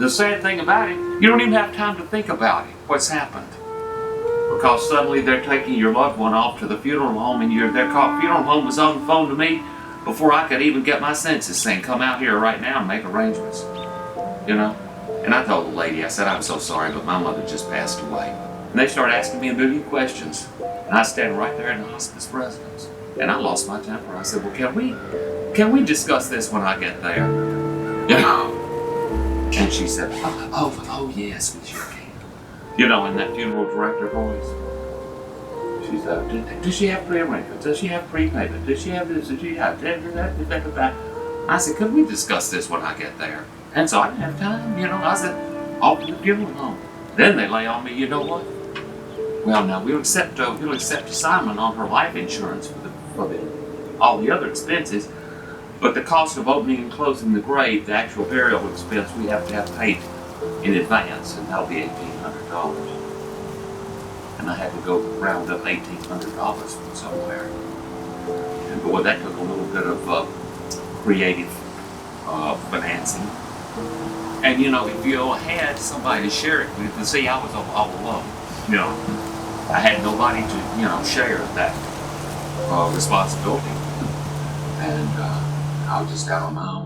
the sad thing about it, you don't even have time to think about it, what's happened. Because suddenly they're taking your loved one off to the funeral home, and their funeral home was on the phone to me before I could even get my senses saying, come out here right now and make arrangements. You know? And I told the lady, I said, I'm so sorry, but my mother just passed away. And they started asking me a million questions. And I stand right there in the hospice residence. And I lost my temper. I said, well, can we discuss this when I get there? You know? And she said, oh yes, we sure can. You know, in that funeral director voice. She said, does she have pre-arrangements? Does she have prepayment? Does she have this? Does she have that? I said, could we discuss this when I get there? And so I didn't have time, you know. I said, off to the funeral home. Then they lay on me, you know what? Well, now we'll accept assignment on her life insurance for all the other expenses, but the cost of opening and closing the grave, the actual burial expense, we have to have paid in advance, and that'll be $1,800. And I had to go round up $1,800 from somewhere. And boy, that took a little bit of creative financing. And you know, if you had somebody to share it with, you see, I was all alone. You know, I had nobody to, you know, share that responsibility. And I was just out on my own.